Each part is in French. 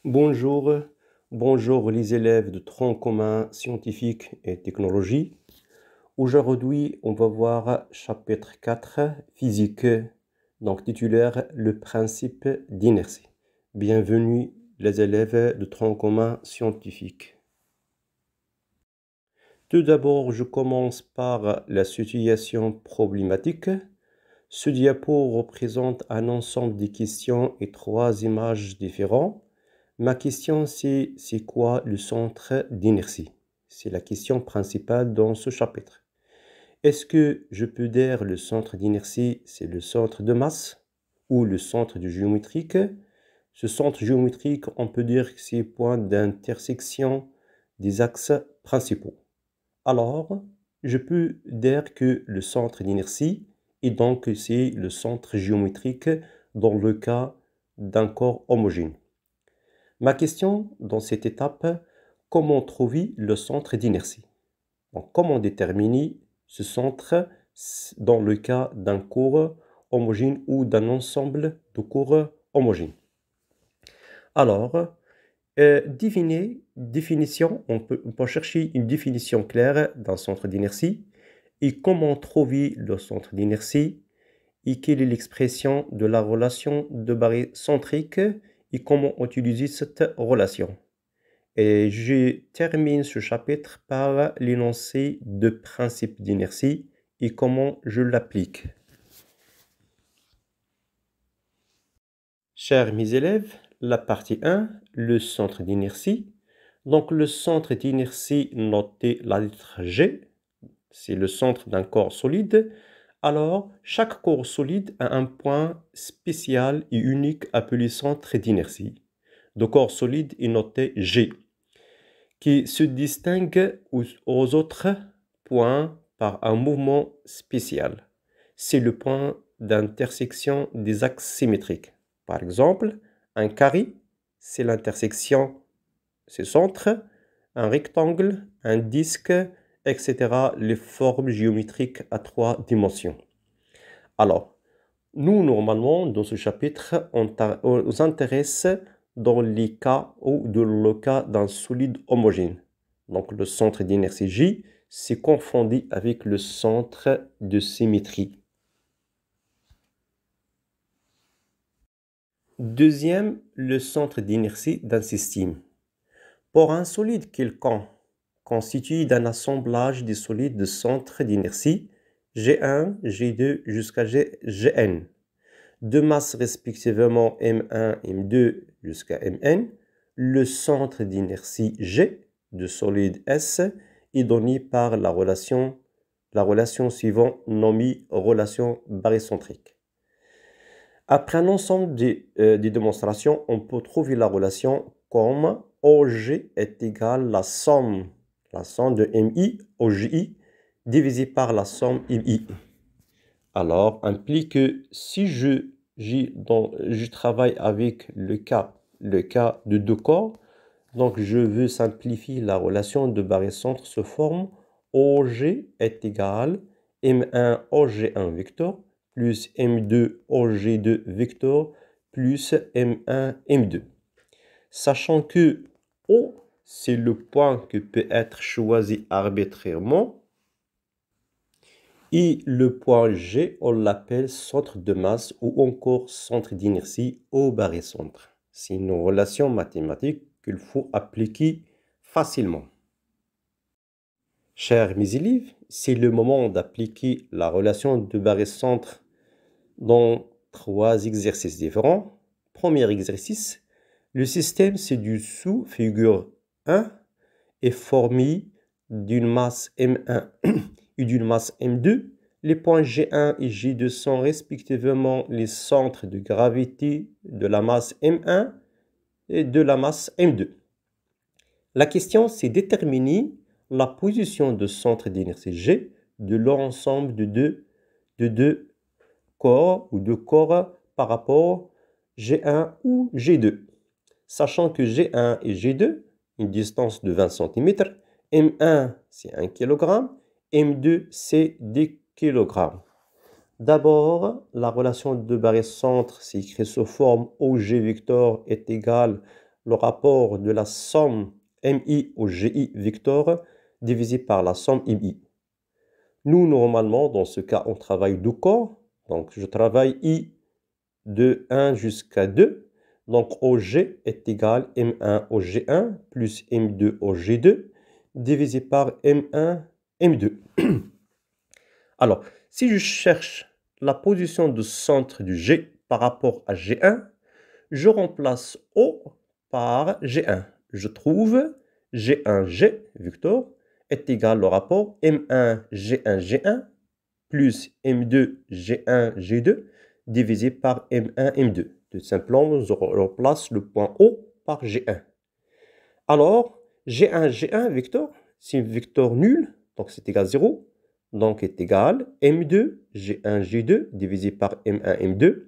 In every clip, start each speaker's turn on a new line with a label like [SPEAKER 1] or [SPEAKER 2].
[SPEAKER 1] Bonjour, bonjour les élèves de tronc commun scientifique et technologie. Aujourd'hui, on va voir chapitre 4, physique, donc titulaire le principe d'inertie. Bienvenue les élèves de tronc commun scientifique. Tout d'abord, je commence par la situation problématique. Ce diapo représente un ensemble de questions et 3 images différentes. Ma question, c'est quoi le centre d'inertie? C'est la question principale dans ce chapitre. Est-ce que je peux dire le centre d'inertie, c'est le centre de masse ou le centre de géométrique? Ce centre géométrique, on peut dire que c'est le point d'intersection des axes principaux. Alors, je peux dire que le centre d'inertie, et donc c'est le centre géométrique dans le cas d'un corps homogène. Ma question dans cette étape, comment trouver le centre d'inertie? Donc, comment déterminer ce centre dans le cas d'un corps homogène ou d'un ensemble de corps homogènes? Alors, définition, on peut chercher une définition claire d'un centre d'inertie et comment trouver le centre d'inertie et quelle est l'expression de la relation de barycentrique et comment utiliser cette relation. Et je termine ce chapitre par l'énoncé de principe d'inertie et comment je l'applique. Chers mes élèves, la partie 1, le centre d'inertie. Donc le centre d'inertie, notez la lettre G, c'est le centre d'un corps solide. Alors, chaque corps solide a un point spécial et unique appelé centre d'inertie. Le corps solide est noté G, qui se distingue aux autres points par un mouvement spécial. C'est le point d'intersection des axes symétriques. Par exemple, un carré, c'est l'intersection, c'est centre, un rectangle, un disque, etc. Les formes géométriques à 3 dimensions. Alors, nous, normalement, dans ce chapitre, on s'intéresse dans les cas ou dans le cas d'un solide homogène. Donc, le centre d'inertie J, c'est confondu avec le centre de symétrie. Deuxième, le centre d'inertie d'un système. Pour un solide quelconque, constitué d'un assemblage des solides de centre d'inertie G1, G2 jusqu'à Gn, de masse respectivement M1, M2 jusqu'à Mn, le centre d'inertie G de solide S est donné par la relation suivante nommée relation barycentrique. Après un ensemble des démonstrations, on peut trouver la relation comme OG est égal à la somme de MI, OGI, divisé par la somme MI. Alors, implique que si je travaille avec le cas de deux corps, donc je veux simplifier la relation de barycentre sous forme OG est égal à M1 OG1 vecteur plus M2 OG2 vecteur plus M1 M2. Sachant que O, c'est le point qui peut être choisi arbitrairement, et le point G, on l'appelle centre de masse ou encore centre d'inertie au barycentre. C'est une relation mathématique qu'il faut appliquer facilement. Chers mes élèves, c'est le moment d'appliquer la relation de barycentre dans 3 exercices différents. Premier exercice, le système ci-dessous, figure 1, est formé d'une masse M1 et d'une masse M2. Les points G1 et G2 sont respectivement les centres de gravité de la masse M1 et de la masse M2. La question, c'est déterminer la position de centre d'inertie G de l'ensemble de deux corps ou deux corps par rapport G1 ou G2. Sachant que G1 et G2, une distance de 20 cm, M1 c'est 1 kg, M2 c'est 10 kg. D'abord, la relation de barycentre s'écrit sous forme OG vecteur est égale le rapport de la somme MI au GI vecteur divisé par la somme MI. Nous, normalement, dans ce cas, on travaille deux corps. Donc, je travaille I de 1 jusqu'à 2. Donc, OG est égal M1 au G1 plus M2 au G2 divisé par M1, M2. Alors, si je cherche la position de centre du G par rapport à G1, je remplace O par G1. Je trouve G1G, vecteur, est égal au rapport M1, G1, G1 plus M2, G1, G2 divisé par M1, M2. Tout simplement, je remplace le point O par G1. Alors, G1, G1, vecteur, c'est un vecteur nul, donc c'est égal à 0. Donc est égal M2, G1, G2 divisé par M1, M2.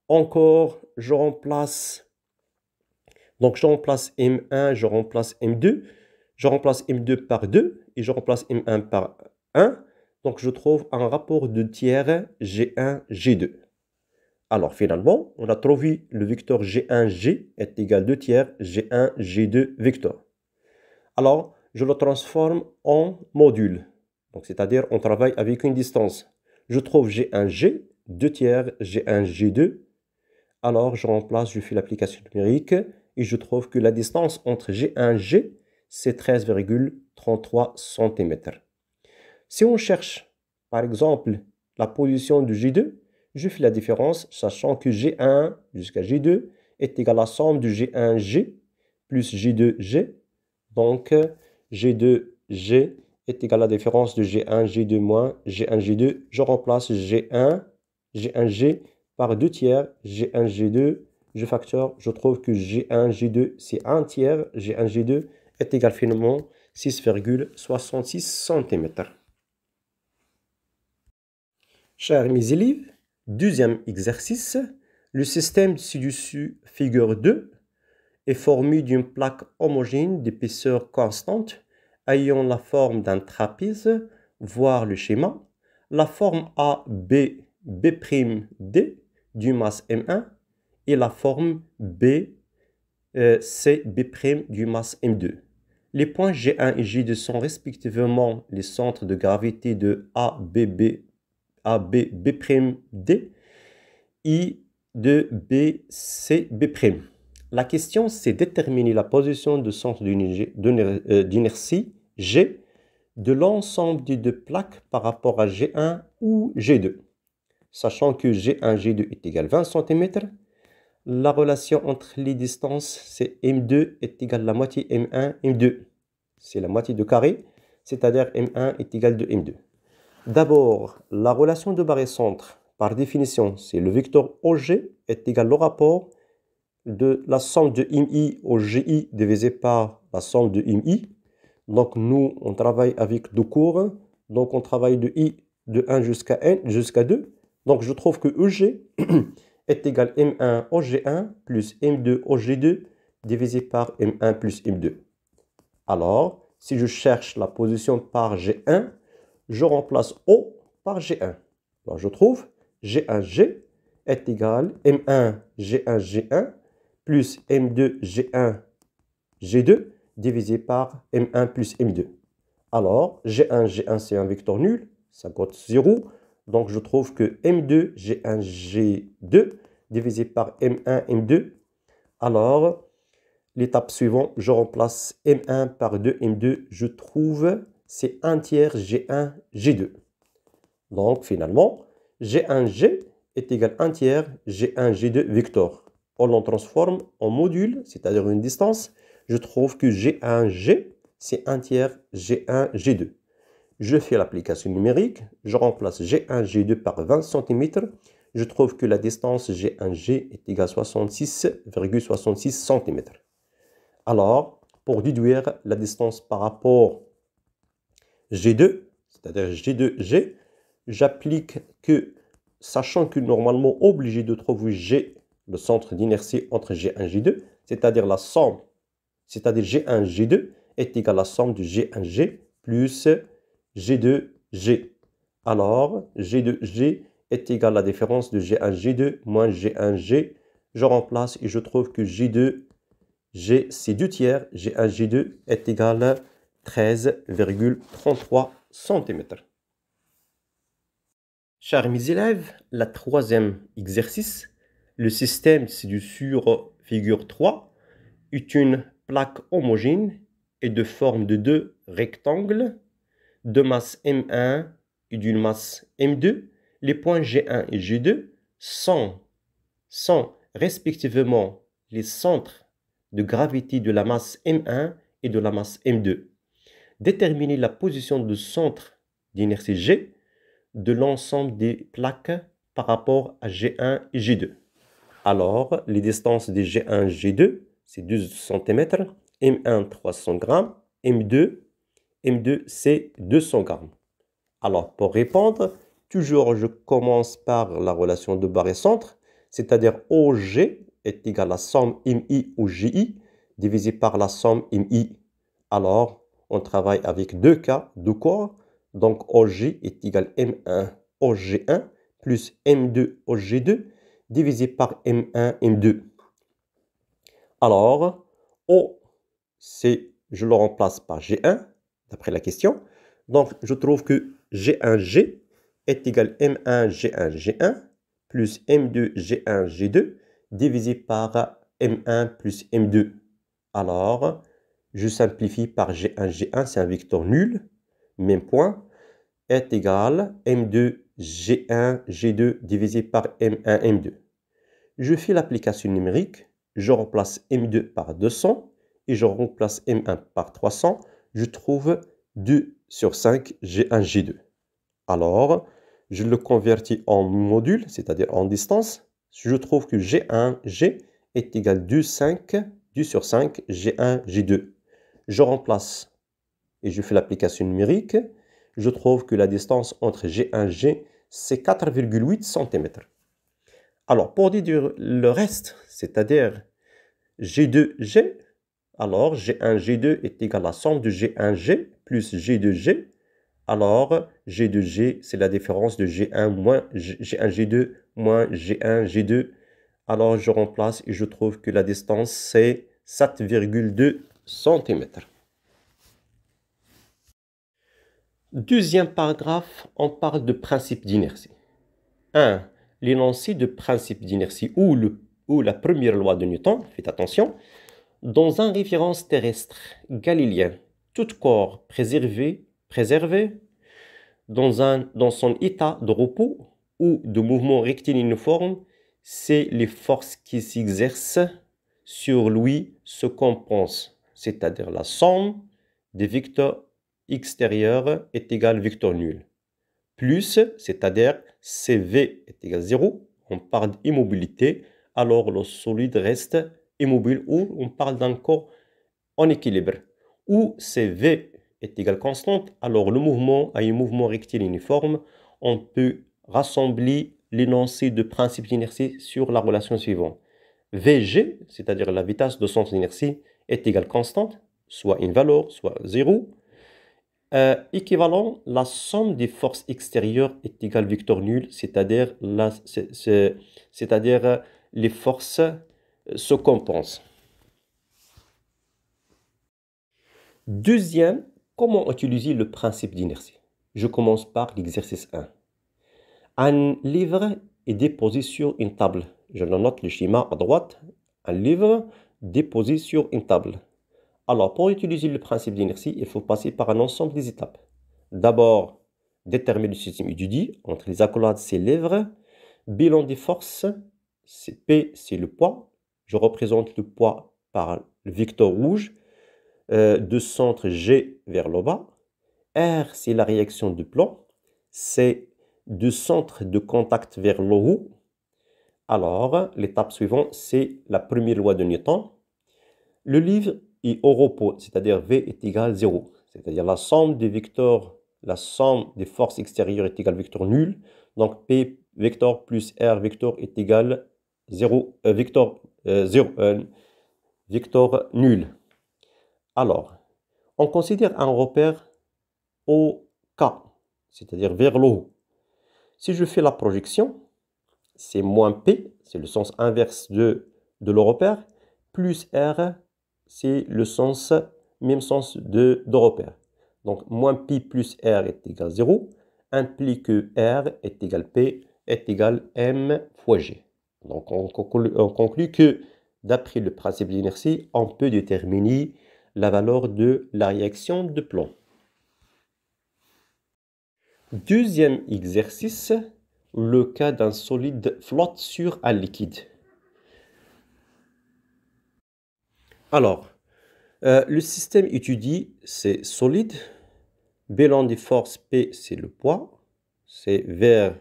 [SPEAKER 1] Encore, je remplace M1, je remplace M2. Je remplace M2 par 2 et je remplace M1 par 1. Donc je trouve un rapport de tiers G1, G2. Alors finalement, on a trouvé le vecteur G1G est égal à 2 tiers G1, G2 vecteur. Alors, je le transforme en module. Donc, c'est-à-dire, on travaille avec une distance. Je trouve G1G, 2 tiers G1, G2. Alors, je remplace, je fais l'application numérique et je trouve que la distance entre G1G, c'est 13,33 cm. Si on cherche, par exemple, la position de G2, je fais la différence, sachant que G1 jusqu'à G2 est égal à la somme de G1G plus G2G. Donc, G2G est égal à la différence de G1, G2 moins G1, G2. Je remplace G1, G1G par 2 tiers G1, G2. Je facteur, je trouve que G1, G2, c'est 1 tiers G1, G2 est égal finalement 6,66 cm. Chers mes élèves, deuxième exercice, le système ci-dessus, figure 2, est formé d'une plaque homogène d'épaisseur constante ayant la forme d'un trapèze, voire le schéma, la forme AB, B'D du masse M1 et la forme B, C, B'D du masse M2. Les points G1 et G2 sont respectivement les centres de gravité de AB, B'D et de B, C, B'D. La question, c'est déterminer la position de centre d'inertie G de l'ensemble des deux plaques par rapport à G1 ou G2. Sachant que G1, G2 est égal à 20 cm, la relation entre les distances, c'est M2 est égal à la moitié M1, M2. C'est la moitié de carré, c'est-à-dire M1 est égal à M2. D'abord, la relation de barycentre, par définition, c'est le vecteur OG est égal au rapport de la somme de MI au GI divisé par la somme de MI. Donc, nous, on travaille avec deux courbes. Donc, on travaille de I de 1 jusqu'à N jusqu'à 2. Donc, je trouve que EG est égal à M1 au G1 plus M2 au G2 divisé par M1 plus M2. Alors, si je cherche la position par G1, je remplace O par G1. Alors, je trouve G1G est égal à M1 G1 G1 plus M2 G1 G2 divisé par M1 plus M2. Alors, G1 G1 c'est un vecteur nul, ça cote 0. Donc, je trouve que M2 G1 G2 divisé par M1 M2. Alors, l'étape suivante, je remplace M1 par 2 M2. Je trouve c'est 1 tiers G1 G2. Donc, finalement, G1G est égal à 1 tiers G1 G2 vecteur. On l'en transforme en module, c'est-à-dire une distance. Je trouve que G1G, c'est 1 tiers G1 G2. Je fais l'application numérique. Je remplace G1 G2 par 20 cm. Je trouve que la distance G1G est égale à 66,66 cm. Alors, pour déduire la distance par rapport G2, c'est-à-dire G2G, j'applique que, sachant que normalement obligé de trouver G, le centre d'inertie entre G1 et G2, c'est-à-dire la somme, c'est-à-dire G1, G2 est égal à la somme de G1G plus G2G. Alors, G2G est égal à la différence de G1, G2 moins G1G. Je remplace et je trouve que G2 G, c'est 2 tiers. G1, G2 est égal à 13,33 cm. Chers mes élèves, la troisième exercice, le système ci-sur figure 3 est une plaque homogène et de forme de deux rectangles de masse M1 et d'une masse M2. Les points G1 et G2 sont respectivement les centres de gravité de la masse M1 et de la masse M2. Déterminer la position de centre d'inertie G de l'ensemble des plaques par rapport à G1 et G2. Alors, les distances de G1 et G2, c'est 12 cm, M1 300 g, M2 c'est 200 g. Alors, pour répondre, toujours je commence par la relation de barre et centre, c'est-à-dire OG est égal à la somme MI ou GI divisé par la somme MI. Alors, on travaille avec deux cas, deux corps. Donc, OG est égal à M1 OG1 plus M2 OG2 divisé par M1 M2. Alors, O, je le remplace par G1, d'après la question. Donc, je trouve que G1G est égal à M1 G1 G1 plus M2 G1 G2 divisé par M1 plus M2. Alors, je simplifie par G1 G1, c'est un vecteur nul. Même point est égal à M2 G1 G2 divisé par M1 M2. Je fais l'application numérique. Je remplace M2 par 200 et je remplace M1 par 300. Je trouve 2 sur 5 G1 G2. Alors, je le convertis en module, c'est-à-dire en distance. Je trouve que G1 G est égal à 2 sur 5 G1 G2. Je remplace et je fais l'application numérique. Je trouve que la distance entre G1 et G, c'est 4,8 cm. Alors, pour déduire le reste, c'est-à-dire G2G, alors G1G2 est égal à la somme de G1G plus G2G. Alors, G2G, c'est la différence de G1 moins G1G2 moins G1G2. Alors, je remplace et je trouve que la distance, c'est 7,2 cm. Deuxième paragraphe, on parle de principe d'inertie. 1. L'énoncé de principe d'inertie ou la première loi de Newton, faites attention, dans un référence terrestre galiléen, tout corps préservé dans son état de repos ou de mouvement rectiligne uniforme, c'est les forces qui s'exercent sur lui se compensent, c'est-à-dire la somme des vecteurs extérieurs est égale vecteur nul. Plus, c'est-à-dire CV est égal à 0, on parle d'immobilité, alors le solide reste immobile ou on parle d'un corps en équilibre. Ou CV est égal à constante, alors le mouvement a un mouvement rectiligne uniforme, on peut rassembler l'énoncé de principe d'inertie sur la relation suivante. VG, c'est-à-dire la vitesse de centre d'inertie, est égale à constante, soit une valeur, soit 0. Équivalent, la somme des forces extérieures est égale vecteur nul, c'est-à-dire les forces se compensent. Deuxième, comment utiliser le principe d'inertie? Je commence par l'exercice 1. Un livre est déposé sur une table. Je le note le schéma à droite. Un livre déposé sur une table. Alors, pour utiliser le principe d'inertie, il faut passer par un ensemble des étapes. D'abord, déterminer le système étudié. Entre les accolades, c'est livre. Bilan des forces, c'est P, c'est le poids. Je représente le poids par le vecteur rouge. De centre G vers le bas. R, c'est la réaction de plan. C'est de centre de contact vers le haut. Alors, l'étape suivante, c'est la première loi de Newton. Le livre est au repos, c'est-à-dire V est égal à 0. C'est-à-dire la somme des vecteurs, la somme des forces extérieures est égale à vecteur nul. Donc, P vecteur plus R vecteur est égal à 0, vecteur nul. Alors, on considère un repère OK, c'est-à-dire vers le haut. Si je fais la projection, c'est moins P, c'est le sens inverse de le repère, plus R c'est le sens, même sens de repère. Donc, moins pi plus r est égal à 0 implique que r est égal p est égal m fois g. Donc, on conclut que d'après le principe d'inertie, on peut déterminer la valeur de la réaction de Planck. Deuxième exercice, le cas d'un solide flotte sur un liquide. Alors, le système étudié, c'est solide. Bilan des forces P, c'est le poids. C'est vers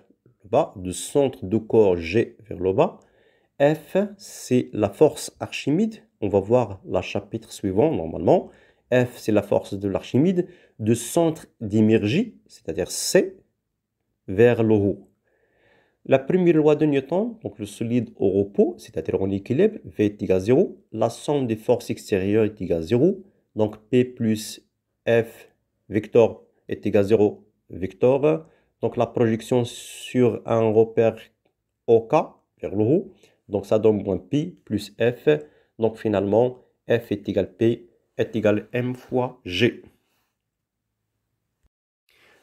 [SPEAKER 1] le bas, du centre du corps G vers le bas. F, c'est la force Archimede. On va voir le chapitre suivant normalement. F, c'est la force de l'Archimede. De centre d'énergie, c'est-à-dire C, vers le haut. La première loi de Newton, donc le solide au repos, c'est-à-dire en équilibre, V est égal à 0. La somme des forces extérieures est égale à 0. Donc P plus F vecteur est égal à 0 vecteur. Donc la projection sur un repère OK vers le haut. Donc ça donne moins pi plus F. Donc finalement, F est égal à P est égal à M fois G.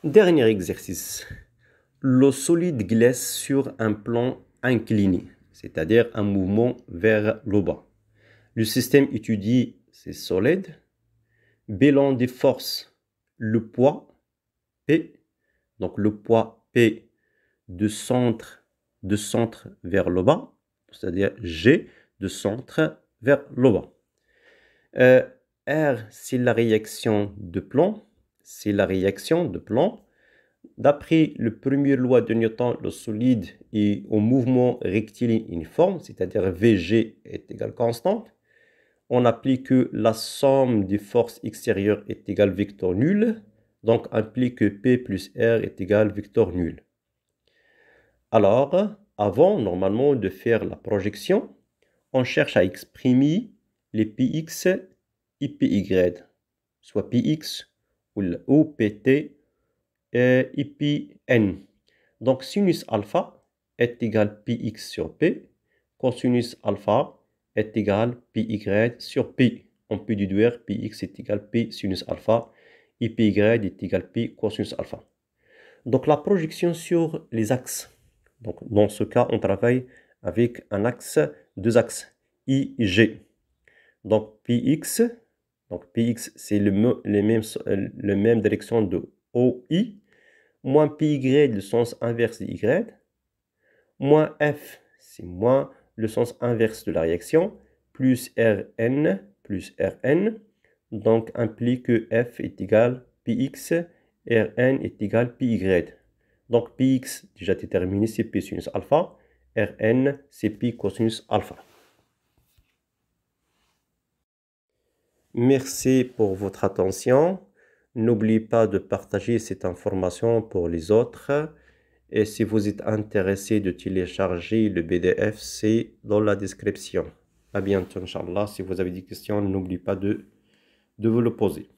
[SPEAKER 1] Dernier exercice. Le solide glisse sur un plan incliné, c'est-à-dire un mouvement vers le bas. Le système étudié, c'est solide. Bilan des forces, le poids P. Donc le poids P de centre vers le bas, c'est-à-dire G de centre vers le bas. R, c'est la réaction de Planck. C'est la réaction de Planck. D'après la première loi de Newton, le solide est au mouvement rectiligne uniforme, c'est-à-dire VG est égal à constante. On applique que la somme des forces extérieures est égale vecteur nul. Donc, implique que P plus R est égal vecteur nul. Alors, avant, normalement, de faire la projection, on cherche à exprimer les Px et Py, soit Px ou Pt et Pn. Donc, sinus alpha est égal Px sur P, cosinus alpha est égal Py sur P. On peut déduire Px est égal P sinus alpha et Py est égal P cosinus alpha. Donc, la projection sur les axes. Donc, dans ce cas, on travaille avec un axe, deux axes, I et G. Donc, Px, c'est le même direction de OI, moins Py, le sens inverse de Y, moins F, c'est moins le sens inverse de la réaction, plus Rn, donc implique que F est égal Px, Rn est égal Py. Donc Px, déjà déterminé, c'est P sinus alpha, Rn, c'est P cosinus alpha. Merci pour votre attention. N'oubliez pas de partager cette information pour les autres. Et si vous êtes intéressé de télécharger le PDF, c'est dans la description. À bientôt, Inch'Allah. Si vous avez des questions, n'oubliez pas de vous le poser.